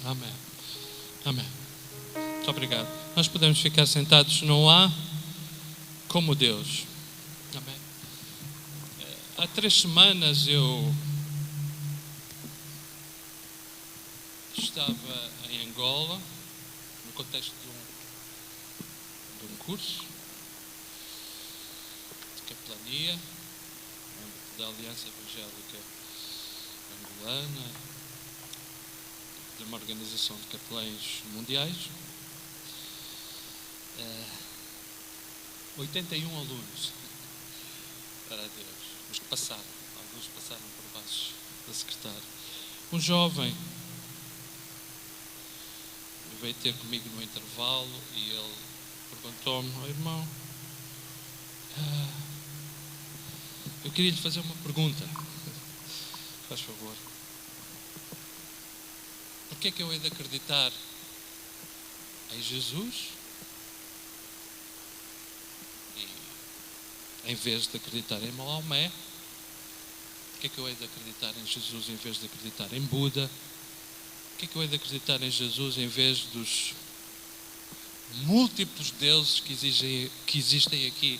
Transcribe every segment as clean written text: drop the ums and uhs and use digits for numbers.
Amém. Amém. Muito obrigado. Nós podemos ficar sentados. Não há como Deus. Amém. Há 3 semanas eu estava em Angola, no contexto de um curso de capelania da Aliança Evangélica Angolana, de uma organização de capelães mundiais. 81 alunos, para Deus, os que passaram, alguns passaram por baixo da secretária. Um jovem veio ter comigo no intervalo e ele perguntou-me: "Oh, irmão, eu queria lhe fazer uma pergunta, faz favor. Porquê é que eu hei de acreditar em Jesus e, em vez de acreditar em Maomé? Porquê é que eu hei de acreditar em Jesus em vez de acreditar em Buda? Porquê é que eu hei de acreditar em Jesus em vez dos múltiplos deuses que existem aqui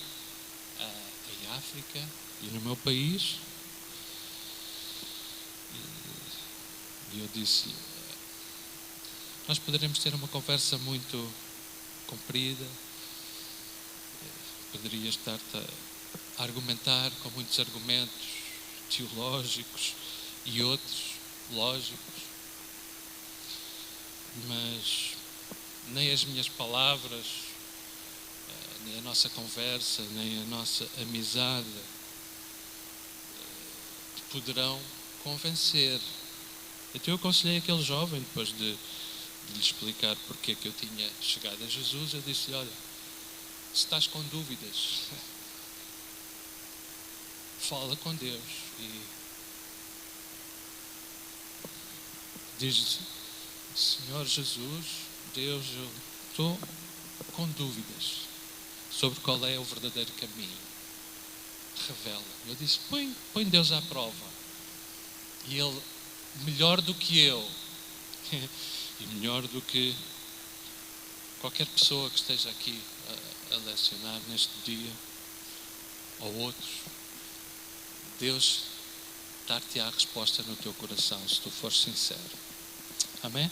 em África e no meu país?" E eu disse: "Nós poderemos ter uma conversa muito comprida, poderia estar-te a argumentar com muitos argumentos teológicos e outros lógicos, mas nem as minhas palavras, nem a nossa conversa, nem a nossa amizade te poderão convencer." Então eu aconselhei aquele jovem, depois de lhe explicar porque é que eu tinha chegado a Jesus, eu disse-lhe: "Olha, se estás com dúvidas, fala com Deus e diz: Senhor Jesus, Deus, eu estou com dúvidas sobre qual é o verdadeiro caminho. Revela." Eu disse: põe Deus à prova. E ele, melhor do que eu e melhor do que qualquer pessoa que esteja aqui a lecionar neste dia ou outros, Deus dar-te-á a resposta no teu coração, se tu fores sincero. Amém?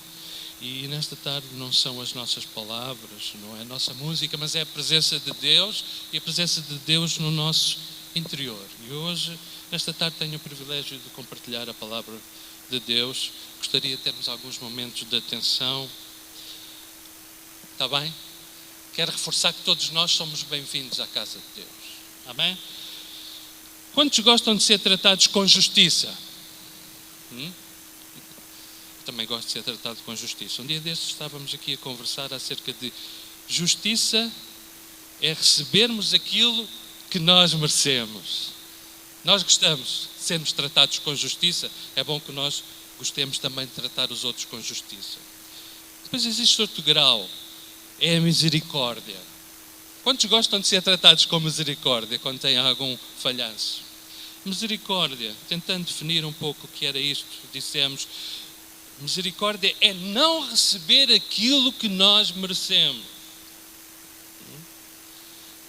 E nesta tarde não são as nossas palavras, não é a nossa música, mas é a presença de Deus e a presença de Deus no nosso interior. E hoje, nesta tarde, tenho o privilégio de compartilhar a palavra de Deus. Gostaria de termos alguns momentos de atenção. Está bem? Quero reforçar que todos nós somos bem-vindos à casa de Deus. Amém? Quantos gostam de ser tratados com justiça? Também gosto de ser tratado com justiça. Um dia destes estávamos aqui a conversar acerca de justiça é recebermos aquilo que nós merecemos. Nós gostamos de sermos tratados com justiça, é bom que nós gostemos também de tratar os outros com justiça. Depois existe outro grau, é a misericórdia. Quantos gostam de ser tratados com misericórdia quando têm algum falhanço? Misericórdia, tentando definir um pouco o que era isto, dissemos: misericórdia é não receber aquilo que nós merecemos.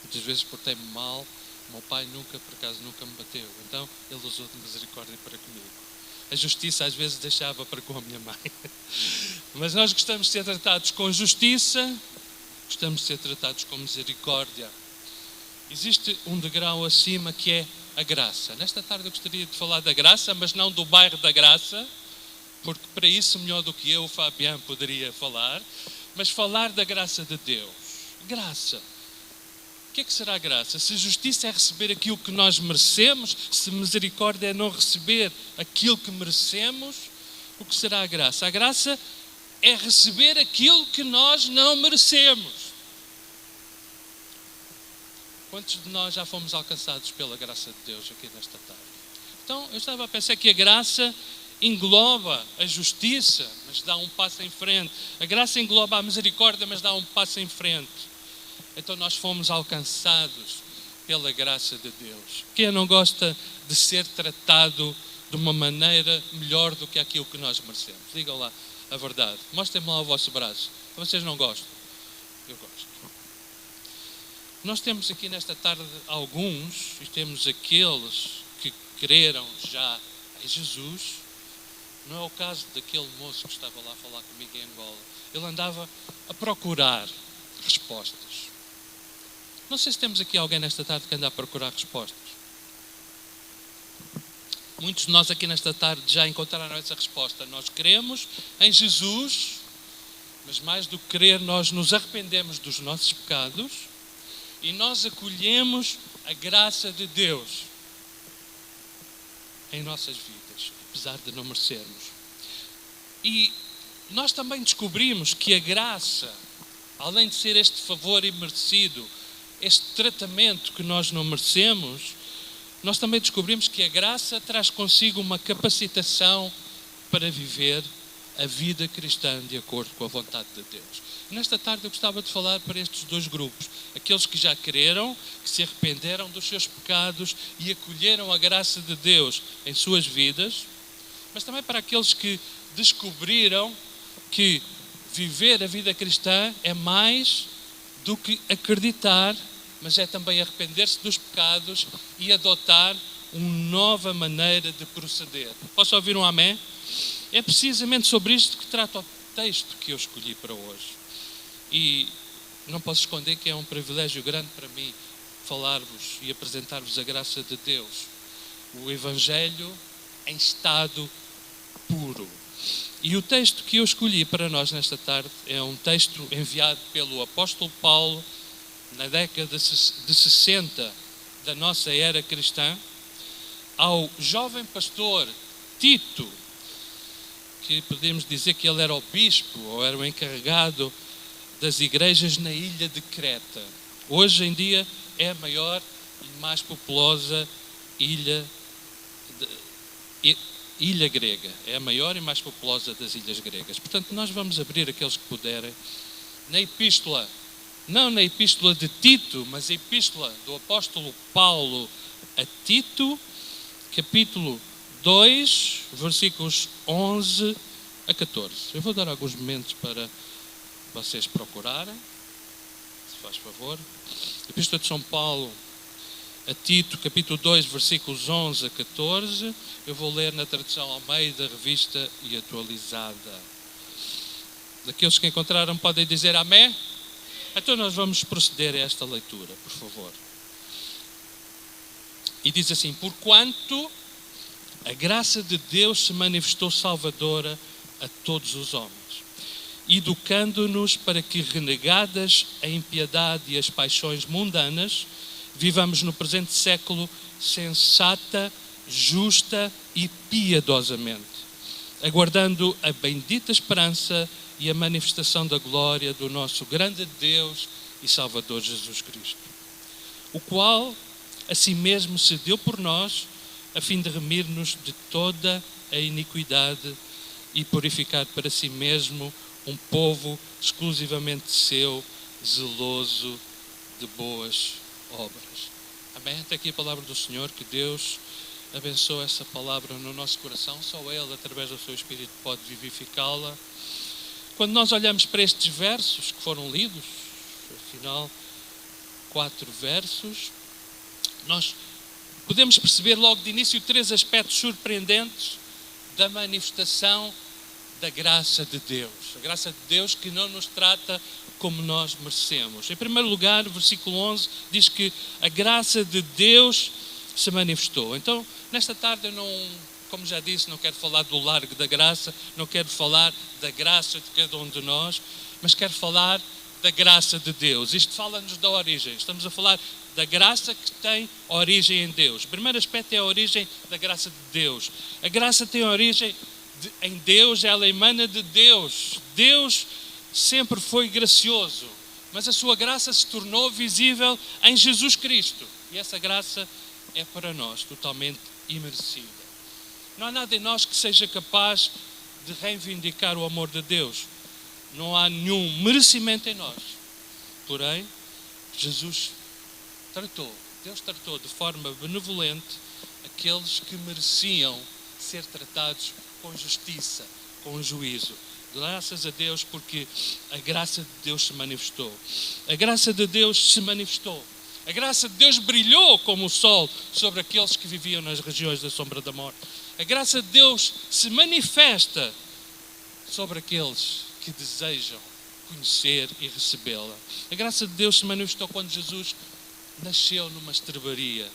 Muitas vezes portei-me mal, o meu pai por acaso nunca me bateu, então ele usou de misericórdia para comigo. A justiça às vezes deixava para com a minha mãe. Mas nós gostamos de ser tratados com justiça, gostamos de ser tratados com misericórdia. Existe um degrau acima que é a graça. Nesta tarde eu gostaria de falar da graça, mas não do bairro da Graça, porque para isso melhor do que eu, o Fabiano, poderia falar, mas falar da graça de Deus. Graça. O que é que será graça? Se justiça é receber aquilo que nós merecemos, se misericórdia é não receber aquilo que merecemos, o que será a graça? A graça é receber aquilo que nós não merecemos. Quantos de nós já fomos alcançados pela graça de Deus aqui nesta tarde? Então, eu estava a pensar que a graça engloba a justiça, mas dá um passo em frente. A graça engloba a misericórdia, mas dá um passo em frente. Então nós fomos alcançados pela graça de Deus. Quem não gosta de ser tratado de uma maneira melhor do que aquilo que nós merecemos? Digam lá, a verdade. Mostrem-me lá o vosso braço. Vocês não gostam? Eu gosto. Nós temos aqui nesta tarde alguns, e temos aqueles que creram já em Jesus. Não é o caso daquele moço que estava lá a falar comigo em Angola. Ele andava a procurar respostas. Não sei se temos aqui alguém nesta tarde que anda a procurar respostas. Muitos de nós aqui nesta tarde já encontraram essa resposta. Nós cremos em Jesus, mas mais do que crer, nós nos arrependemos dos nossos pecados e nós acolhemos a graça de Deus em nossas vidas, apesar de não merecermos. E nós também descobrimos que a graça, além de ser este favor imerecido, este tratamento que nós não merecemos, nós também descobrimos que a graça traz consigo uma capacitação para viver a vida cristã de acordo com a vontade de Deus. Nesta tarde eu gostava de falar para estes dois grupos, aqueles que já creram, que se arrependeram dos seus pecados e acolheram a graça de Deus em suas vidas, mas também para aqueles que descobriram que viver a vida cristã é mais do que acreditar, mas é também arrepender-se dos pecados e adotar uma nova maneira de proceder. Posso ouvir um amém? É precisamente sobre isto que trata o texto que eu escolhi para hoje. E não posso esconder que é um privilégio grande para mim falar-vos e apresentar-vos a graça de Deus. O Evangelho em estado puro. E o texto que eu escolhi para nós nesta tarde é um texto enviado pelo apóstolo Paulo na década de 60 da nossa era cristã, ao jovem pastor Tito, que podemos dizer que ele era o bispo ou era o encarregado das igrejas na ilha de Creta. Hoje em dia é a maior e mais populosa ilha grega. É a maior e mais populosa das ilhas gregas. Portanto, nós vamos abrir aqueles que puderem na epístola, não na epístola de Tito, mas a epístola do apóstolo Paulo a Tito, capítulo 2, versículos 11 a 14. Eu vou dar alguns momentos para vocês procurarem, se faz favor. Epístola de São Paulo a Tito, capítulo 2, versículos 11 a 14. Eu vou ler na tradução Almeida, revista e atualizada. Daqueles que encontraram podem dizer amém? Então nós vamos proceder a esta leitura, por favor. E diz assim: porquanto a graça de Deus se manifestou salvadora a todos os homens, educando-nos para que, renegadas a impiedade e as paixões mundanas, vivamos no presente século sensata, justa e piedosamente, aguardando a bendita esperança e a manifestação da glória do nosso grande Deus e Salvador Jesus Cristo, o qual a si mesmo se deu por nós, a fim de remir-nos de toda a iniquidade e purificar para si mesmo um povo exclusivamente seu, zeloso de boas obras. Amém? Até aqui a palavra do Senhor. Que Deus abençoe essa palavra no nosso coração. Só Ele, através do seu Espírito, pode vivificá-la. Quando nós olhamos para estes versos que foram lidos, afinal, 4 versos, nós podemos perceber logo de início 3 aspectos surpreendentes da manifestação da graça de Deus. A graça de Deus que não nos trata como nós merecemos. Em primeiro lugar, o versículo 11 diz que a graça de Deus se manifestou. Então, nesta tarde eu não, como já disse, não quero falar do largo da graça, não quero falar da graça de cada um de nós, mas quero falar da graça de Deus. Isto fala-nos da origem. Estamos a falar da graça que tem origem em Deus. O primeiro aspecto é a origem da graça de Deus. A graça tem origem em Deus, ela emana de Deus. Deus sempre foi gracioso, mas a sua graça se tornou visível em Jesus Cristo. E essa graça é para nós totalmente imerecida. Não há nada em nós que seja capaz de reivindicar o amor de Deus. Não há nenhum merecimento em nós. Porém, Deus tratou de forma benevolente aqueles que mereciam ser tratados com justiça, com juízo. Graças a Deus porque a graça de Deus se manifestou. A graça de Deus se manifestou. A graça de Deus brilhou como o sol sobre aqueles que viviam nas regiões da sombra da morte. A graça de Deus se manifesta sobre aqueles que desejam conhecer e recebê-la. A graça de Deus se manifestou quando Jesus nasceu numa estrebaria.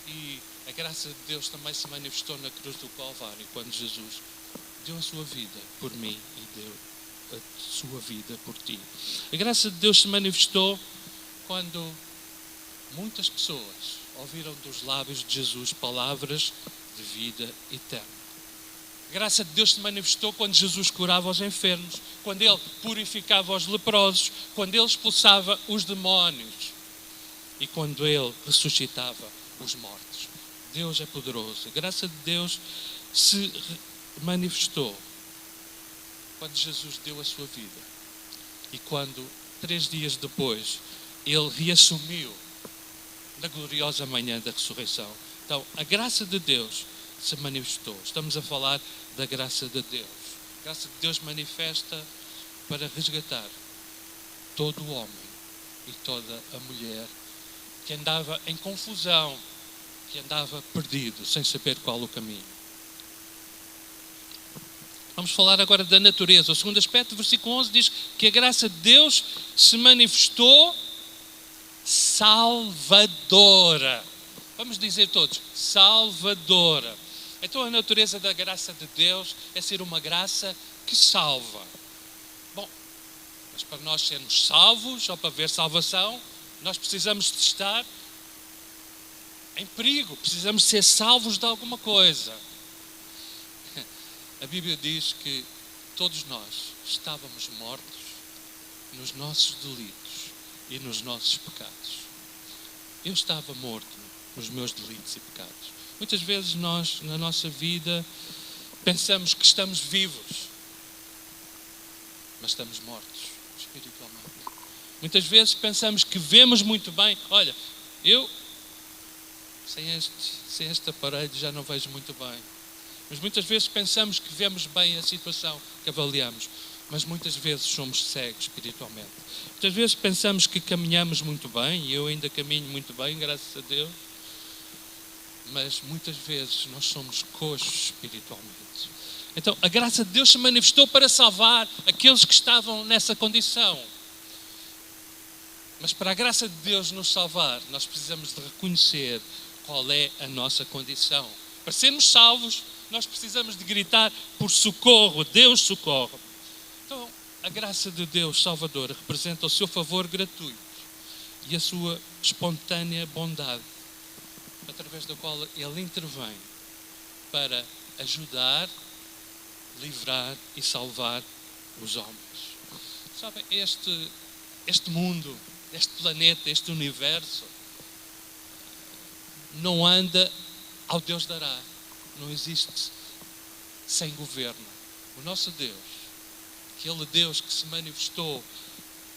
E a graça de Deus também se manifestou na cruz do Calvário, quando Jesus deu a sua vida por mim e deu a sua vida por ti. A graça de Deus se manifestou quando muitas pessoas ouviram dos lábios de Jesus palavras de vida eterna. A graça de Deus se manifestou quando Jesus curava os enfermos, quando Ele purificava os leprosos, quando Ele expulsava os demónios e quando Ele ressuscitava os mortos. Deus é poderoso. A graça de Deus se manifestou quando Jesus deu a sua vida e quando 3 dias depois Ele reassumiu na gloriosa manhã da ressurreição. Então, a graça de Deus se manifestou. Estamos a falar da graça de Deus. A graça de Deus manifesta para resgatar todo o homem e toda a mulher que andava em confusão, que andava perdido, sem saber qual o caminho. Vamos falar agora da natureza. O segundo aspecto, versículo 11, diz que a graça de Deus se manifestou salvadora. Vamos dizer todos, salvadora. Então a natureza da graça de Deus é ser uma graça que salva. Bom, mas para nós sermos salvos, ou para haver salvação, nós precisamos de estar em perigo, precisamos ser salvos de alguma coisa. A Bíblia diz que todos nós estávamos mortos nos nossos delitos e nos nossos pecados. Eu estava morto nos meus delitos e pecados. Muitas vezes nós, na nossa vida, pensamos que estamos vivos, mas estamos mortos espiritualmente. Muitas vezes pensamos que vemos muito bem. Olha, eu sem este aparelho já não vejo muito bem. Mas muitas vezes pensamos que vemos bem a situação que avaliamos, mas muitas vezes somos cegos espiritualmente. Muitas vezes pensamos que caminhamos muito bem, e eu ainda caminho muito bem, graças a Deus, mas muitas vezes nós somos coxos espiritualmente. Então, a graça de Deus se manifestou para salvar aqueles que estavam nessa condição. Mas para a graça de Deus nos salvar, nós precisamos de reconhecer qual é a nossa condição. Para sermos salvos, nós precisamos de gritar por socorro, Deus socorre. Então, a graça de Deus salvadora representa o seu favor gratuito e a sua espontânea bondade, através da qual Ele intervém para ajudar, livrar e salvar os homens. Sabem, este mundo, este planeta, este universo, não anda ao Deus dará. Não existe sem governo. O nosso Deus, aquele Deus que se manifestou,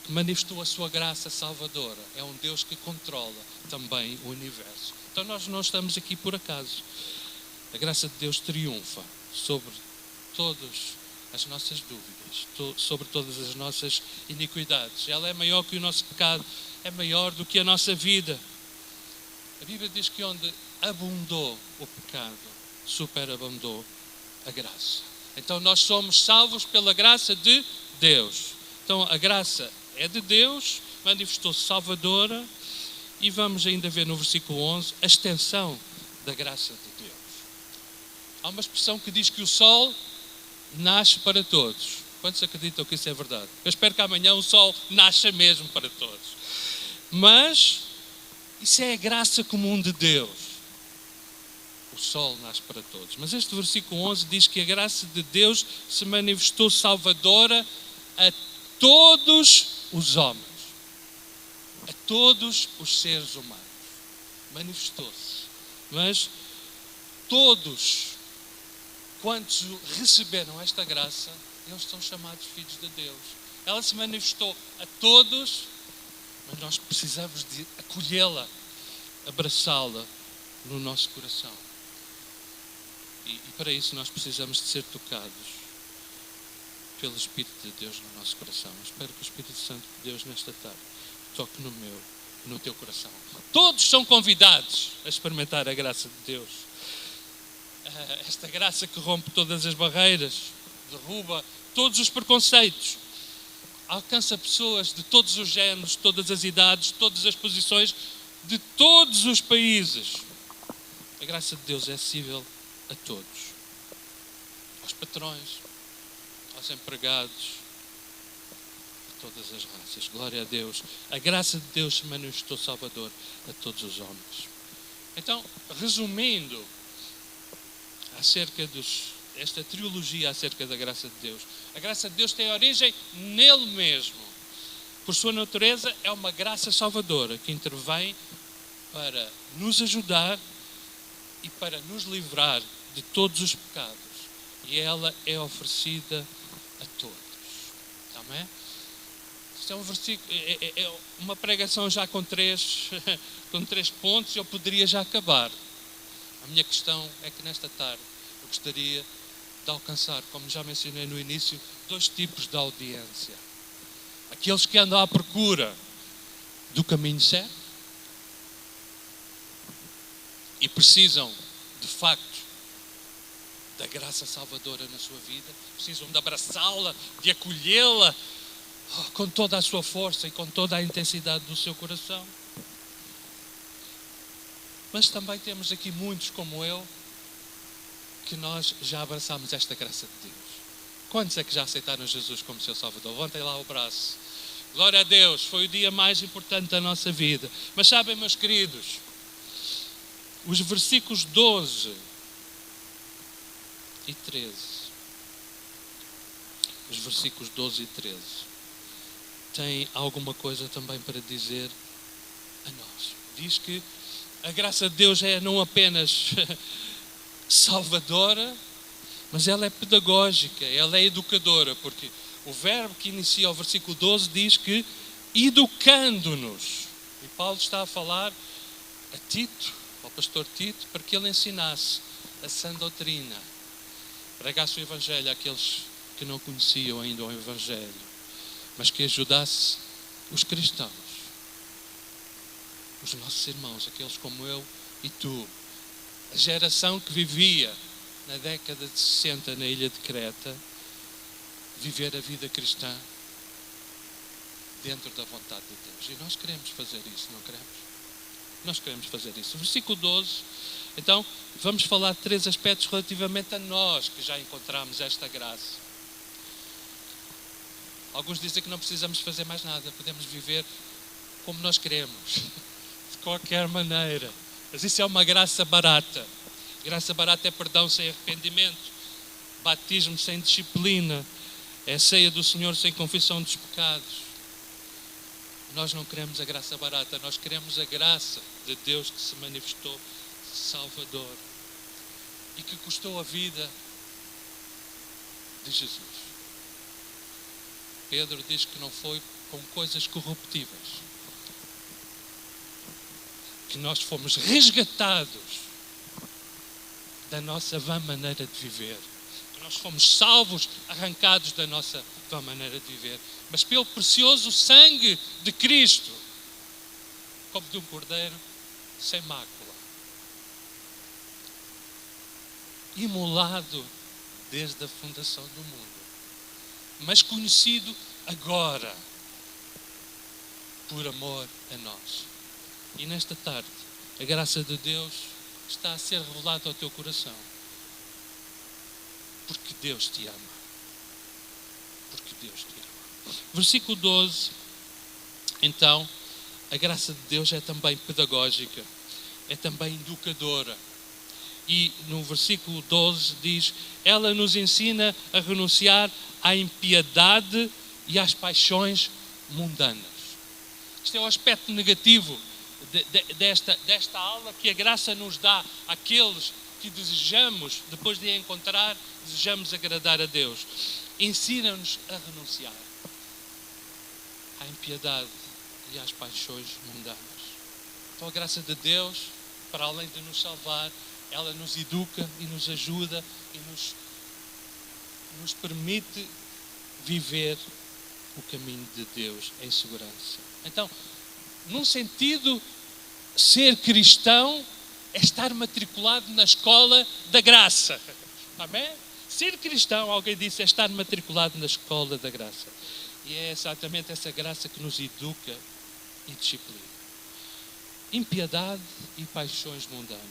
que manifestou a sua graça salvadora, é um Deus que controla também o universo. Então nós não estamos aqui por acaso. A graça de Deus triunfa sobre todas as nossas dúvidas, sobre todas as nossas iniquidades. Ela é maior que o nosso pecado, é maior do que a nossa vida. A Bíblia diz que onde abundou o pecado, superabundou a graça. Então nós somos salvos pela graça de Deus. Então a graça é de Deus, manifestou-se salvadora, e vamos ainda ver no versículo 11 a extensão da graça de Deus. Há uma expressão que diz que o sol nasce para todos. Quantos acreditam que isso é verdade? Eu espero que amanhã o sol nasça mesmo para todos. Mas isso é a graça comum de Deus. O sol nasce para todos. Mas este versículo 11 diz que a graça de Deus se manifestou salvadora a todos os homens. A todos os seres humanos. Manifestou-se. Mas todos quantos receberam esta graça, eles são chamados filhos de Deus. Ela se manifestou a todos, mas nós precisamos de acolhê-la, abraçá-la no nosso coração. E para isso nós precisamos de ser tocados. pelo Espírito de Deus no nosso coração. Eu espero que o Espírito Santo de Deus nesta tarde toque no meu, no teu coração. Todos são convidados a experimentar a graça de Deus. Esta graça que rompe todas as barreiras, derruba todos os preconceitos, alcança pessoas de todos os géneros, todas as idades, todas as posições, de todos os países. A graça de Deus é acessível a todos. Aos patrões, aos empregados, a todas as raças. Glória a Deus. A graça de Deus se manifestou Salvador a todos os homens. Então, resumindo, esta trilogia acerca da graça de Deus. A graça de Deus tem origem nele mesmo. Por sua natureza, é uma graça salvadora que intervém para nos ajudar e para nos livrar de todos os pecados. E ela é oferecida a todos. Amém? Isto é um versículo, é uma pregação já com três pontos, eu poderia já acabar. A minha questão é que nesta tarde eu gostaria de alcançar, como já mencionei no início, 2 tipos de audiência. Aqueles que andam à procura do caminho certo e precisam, de facto, da graça salvadora na sua vida, precisam de abraçá-la, de acolhê-la com toda a sua força e com toda a intensidade do seu coração. Mas também temos aqui muitos como eu, que nós já abraçamos esta graça de Deus. Quantos é que já aceitaram Jesus como seu Salvador? Levantem lá o braço. Glória a Deus, foi o dia mais importante da nossa vida. Mas sabem, meus queridos, os versículos 12 e 13, os versículos 12 e 13, têm alguma coisa também para dizer a nós. Diz que a graça de Deus é não apenas salvadora, mas ela é pedagógica, ela é educadora, porque o verbo que inicia o versículo 12 diz que educando-nos. E Paulo está a falar a Tito, ao pastor Tito, para que ele ensinasse a sã doutrina, pregasse o Evangelho àqueles que não conheciam ainda o Evangelho, mas que ajudasse os cristãos, os nossos irmãos, aqueles como eu e tu, a geração que vivia na década de 60 na ilha de Creta, viver a vida cristã dentro da vontade de Deus. E nós queremos fazer isso, não queremos? Nós queremos fazer isso. Versículo 12, então, vamos falar de 3 aspectos relativamente a nós que já encontramos esta graça. Alguns dizem que não precisamos fazer mais nada, podemos viver como nós queremos, de qualquer maneira. Mas isso é uma graça barata. Graça barata é perdão sem arrependimento, batismo sem disciplina, é ceia do Senhor sem confissão dos pecados. Nós não queremos a graça barata, nós queremos a graça de Deus que se manifestou Salvador e que custou a vida de Jesus. Pedro diz que não foi com coisas corruptíveis que nós fomos resgatados da nossa vã maneira de viver. Que nós fomos salvos, arrancados da nossa vã maneira de viver. Mas pelo precioso sangue de Cristo, como de um cordeiro sem mácula, imolado desde a fundação do mundo, mas conhecido agora por amor a nós. E nesta tarde, a graça de Deus está a ser revelada ao teu coração. Porque Deus te ama. Porque Deus te ama. Versículo 12. Então, a graça de Deus é também pedagógica. É também educadora. E no versículo 12 diz: ela nos ensina a renunciar à impiedade e às paixões mundanas. Isto é o aspecto negativo desta aula que a graça nos dá àqueles que desejamos, depois de a encontrar, desejamos agradar a Deus. Ensina-nos a renunciar à impiedade e às paixões mundanas. Então a graça de Deus, para além de nos salvar, ela nos educa e nos ajuda e nos permite viver o caminho de Deus em segurança. Então, num sentido, ser cristão é estar matriculado na escola da graça. Amém? Ser cristão, alguém disse, é estar matriculado na escola da graça. E é exatamente essa graça que nos educa e disciplina. Impiedade e paixões mundanas.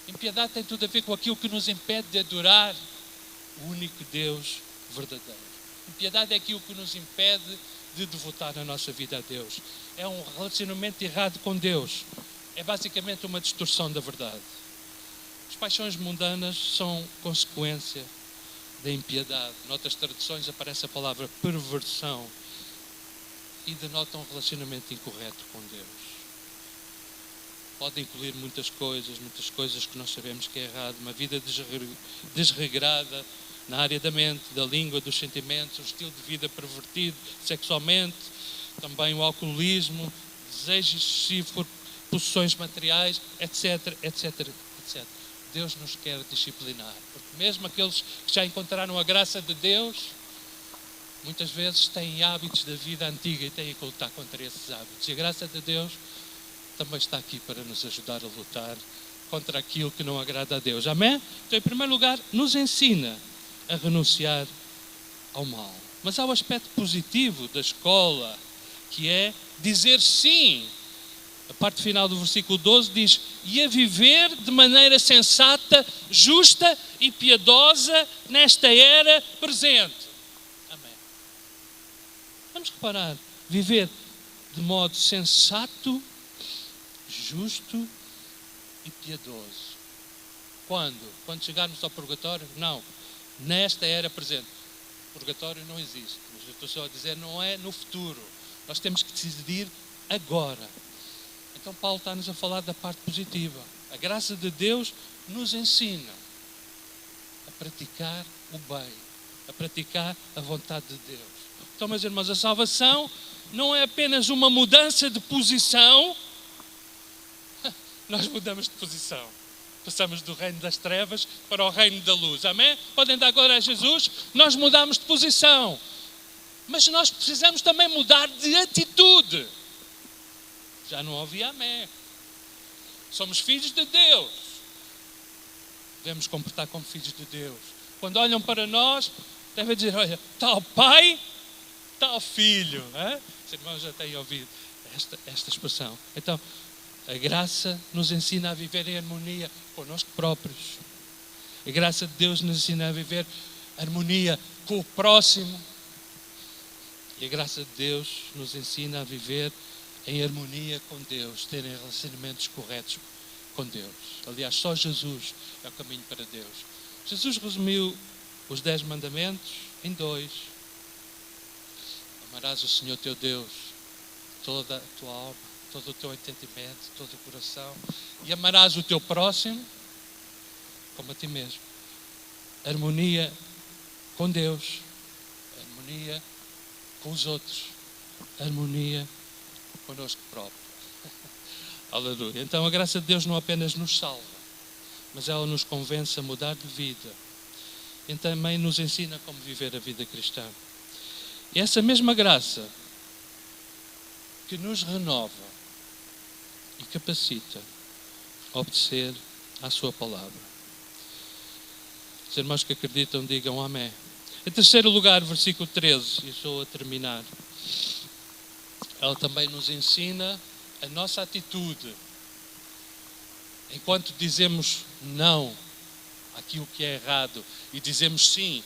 Impiedade tem tudo a ver com aquilo que nos impede de adorar o único Deus verdadeiro. Impiedade é aquilo que nos impede de devotar a nossa vida a Deus. É um relacionamento errado com Deus. É basicamente uma distorção da verdade. As paixões mundanas são consequência da impiedade. Noutras traduções aparece a palavra perversão e denota um relacionamento incorreto com Deus. Pode incluir muitas coisas que nós sabemos que é errado. Uma vida desregrada na área da mente, da língua, dos sentimentos, um estilo de vida pervertido sexualmente, também o alcoolismo, desejo excessivo por possessões materiais, etc, etc, etc. Deus nos quer disciplinar, porque mesmo aqueles que já encontraram a graça de Deus, muitas vezes têm hábitos da vida antiga e têm que lutar contra esses hábitos. E a graça de Deus também está aqui para nos ajudar a lutar contra aquilo que não agrada a Deus. Amém? Então, em primeiro lugar, nos ensina a renunciar ao mal. Mas há o aspecto positivo da escola, que é dizer sim. A parte final do versículo 12 diz: e a viver de maneira sensata, justa e piedosa nesta era presente. Amém. Vamos reparar, viver de modo sensato, justo e piedoso. Quando? Quando chegarmos ao purgatório? Não. Nesta era presente. Purgatório não existe. Mas eu estou só a dizer, não é no futuro. Nós temos que decidir agora. Então Paulo está-nos a falar da parte positiva. A graça de Deus nos ensina a praticar o bem, a praticar a vontade de Deus. Então, meus irmãos, a salvação não é apenas uma mudança de posição. Nós mudamos de posição. Passamos do reino das trevas para o reino da luz. Amém? Podem dar glória a Jesus? Nós mudamos de posição. Mas nós precisamos também mudar de atitude. Já não ouvi amém. Somos filhos de Deus. Devemos comportar como filhos de Deus. Quando olham para nós, devem dizer, olha, tal pai, tal filho. Os irmãos já têm ouvido esta expressão. Então, a graça nos ensina a viver em harmonia connosco próprios. A graça de Deus nos ensina a viver em harmonia com o próximo. E a graça de Deus nos ensina a viver em harmonia com Deus, terem relacionamentos corretos com Deus. Aliás, só Jesus é o caminho para Deus. Jesus resumiu os 10 mandamentos em 2. Amarás o Senhor teu Deus, toda a tua alma, todo o teu entendimento, todo o coração, e amarás o teu próximo como a ti mesmo. Harmonia com Deus, harmonia com os outros, harmonia connosco próprio. Aleluia. Então a graça de Deus não apenas nos salva, mas ela nos convence a mudar de vida e também nos ensina como viver a vida cristã. E essa mesma graça que nos renova e capacita a obedecer à sua palavra. Os irmãos que acreditam digam amém. Em terceiro lugar, versículo 13, e estou a terminar. Ela também nos ensina a nossa atitude. Enquanto dizemos não àquilo que é errado e dizemos sim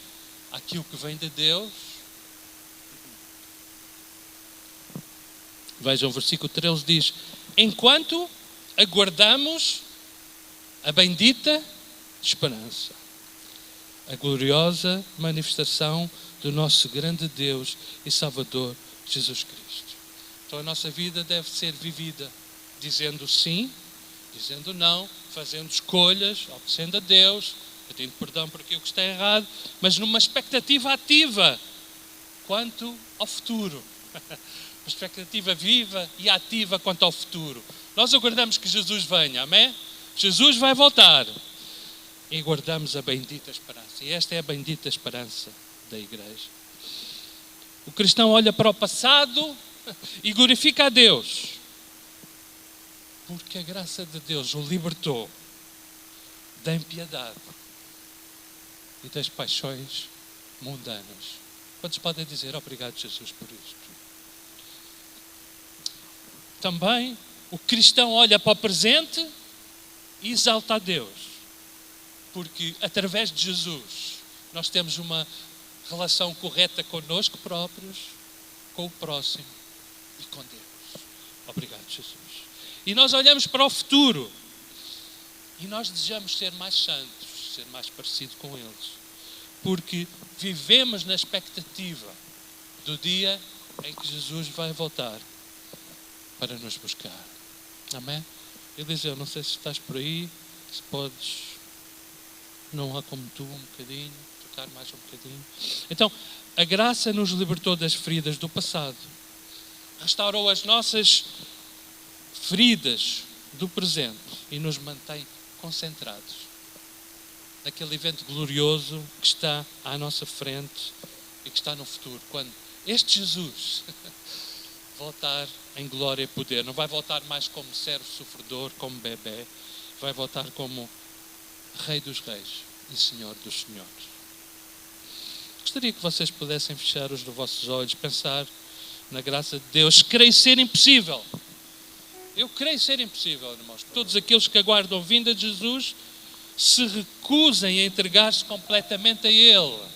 àquilo que vem de Deus. Vejam, o versículo 13 diz: enquanto aguardamos a bendita esperança, a gloriosa manifestação do nosso grande Deus e Salvador Jesus Cristo. Então a nossa vida deve ser vivida dizendo sim, dizendo não, fazendo escolhas, obedecendo a Deus, pedindo perdão por aquilo que está errado, mas numa expectativa ativa quanto ao futuro. Uma expectativa viva e ativa quanto ao futuro. Nós aguardamos que Jesus venha, amém? Jesus vai voltar. E guardamos a bendita esperança. E esta é a bendita esperança da igreja. O cristão olha para o passado e glorifica a Deus, porque a graça de Deus o libertou da impiedade e das paixões mundanas. Quantos podem dizer obrigado, Jesus, por isto? Também o cristão olha para o presente e exalta a Deus, porque através de Jesus nós temos uma relação correta connosco próprios, com o próximo e com Deus. Obrigado, Jesus. E nós olhamos para o futuro e nós desejamos ser mais santos, ser mais parecido com eles, porque vivemos na expectativa do dia em que Jesus vai voltar para nos buscar. Amém? Eliseu, não sei se estás por aí, se podes, não há como tu, um bocadinho, tocar mais um bocadinho. Então, a graça nos libertou das feridas do passado, restaurou as nossas feridas do presente e nos mantém concentrados naquele evento glorioso que está à nossa frente e que está no futuro, quando este Jesus voltar em glória e poder. Não vai voltar mais como servo sofredor, como bebê, vai voltar como Rei dos Reis e Senhor dos Senhores. Gostaria que vocês pudessem fechar os vossos olhos, pensar na graça de Deus. Creio ser impossível. Eu creio ser impossível, irmãos. Todos aqueles que aguardam a vinda de Jesus se recusem a entregar-se completamente a Ele.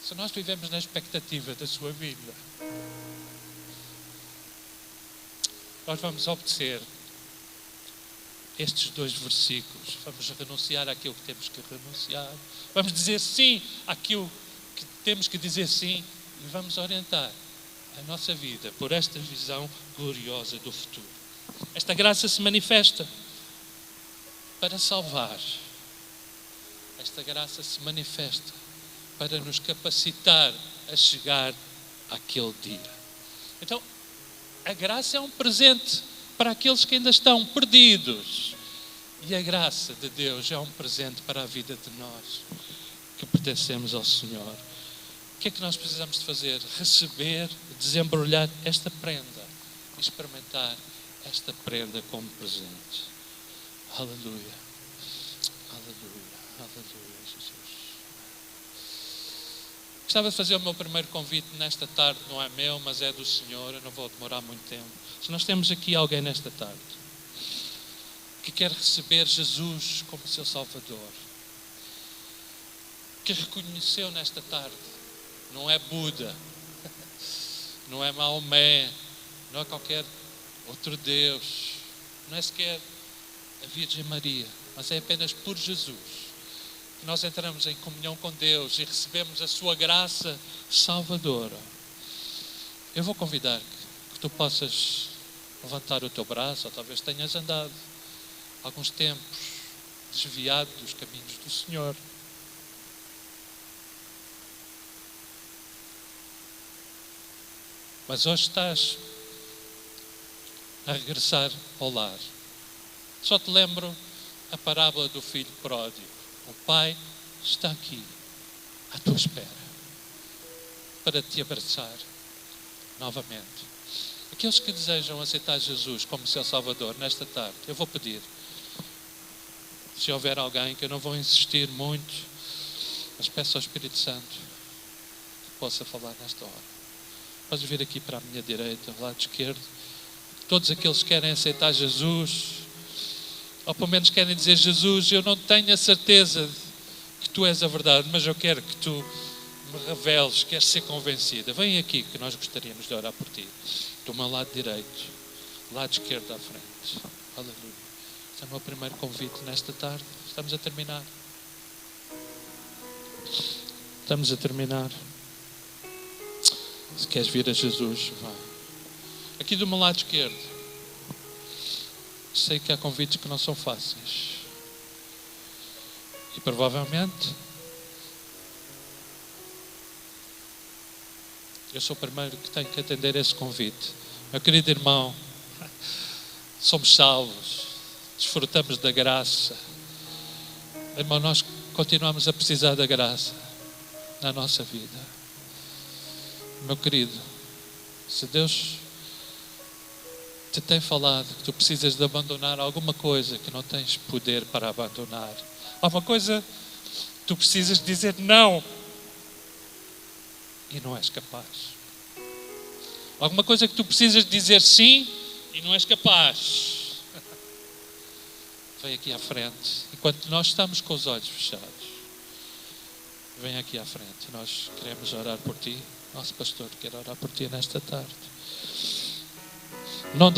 Se nós vivemos na expectativa da sua vinda, nós vamos obedecer estes 2 versículos. Vamos renunciar àquilo que temos que renunciar. Vamos dizer sim àquilo que temos que dizer sim. E vamos orientar a nossa vida por esta visão gloriosa do futuro. Esta graça se manifesta para salvar. Esta graça se manifesta para nos capacitar a chegar àquele dia. Então, a graça é um presente para aqueles que ainda estão perdidos. E a graça de Deus é um presente para a vida de nós, que pertencemos ao Senhor. O que é que nós precisamos de fazer? Receber, desembrulhar esta prenda e experimentar esta prenda como presente. Aleluia. Aleluia. Aleluia, Jesus. Gostava de fazer o meu primeiro convite nesta tarde, não é meu, mas é do Senhor, eu não vou demorar muito tempo. Se nós temos aqui alguém nesta tarde que quer receber Jesus como seu Salvador, que reconheceu nesta tarde, não é Buda, não é Maomé, não é qualquer outro Deus, não é sequer a Virgem Maria, mas é apenas por Jesus que nós entramos em comunhão com Deus e recebemos a sua graça salvadora. Eu vou convidar que tu possas levantar o teu braço, ou talvez tenhas andado alguns tempos desviado dos caminhos do Senhor. Mas hoje estás a regressar ao lar. Só te lembro a parábola do filho pródigo. O pai está aqui, à tua espera, para te abraçar novamente. Aqueles que desejam aceitar Jesus como seu Salvador nesta tarde, eu vou pedir, se houver alguém, que eu não vou insistir muito, mas peço ao Espírito Santo que possa falar nesta hora. Podes vir aqui para a minha direita, ao lado esquerdo. Todos aqueles que querem aceitar Jesus, ou pelo menos querem dizer: Jesus, eu não tenho a certeza que tu és a verdade, mas eu quero que tu me reveles, queres ser convencida. Vem aqui que nós gostaríamos de orar por ti. Do meu lado direito, lado esquerdo à frente. Aleluia. Este é o meu primeiro convite nesta tarde. Estamos a terminar. Estamos a terminar. Se queres vir a Jesus, vai. Aqui do meu lado esquerdo, sei que há convites que não são fáceis. E provavelmente eu sou o primeiro que tenho que atender esse convite. Meu querido irmão, somos salvos, desfrutamos da graça. Irmão, nós continuamos a precisar da graça. na nossa vida. Meu querido, se Deus te tem falado que tu precisas de abandonar alguma coisa que não tens poder para abandonar, alguma coisa que tu precisas dizer não e não és capaz, alguma coisa que tu precisas dizer sim e não és capaz, vem aqui à frente. Enquanto nós estamos com os olhos fechados, vem aqui à frente. Nós queremos orar por ti. Nosso pastor quer orar por ti nesta tarde. Não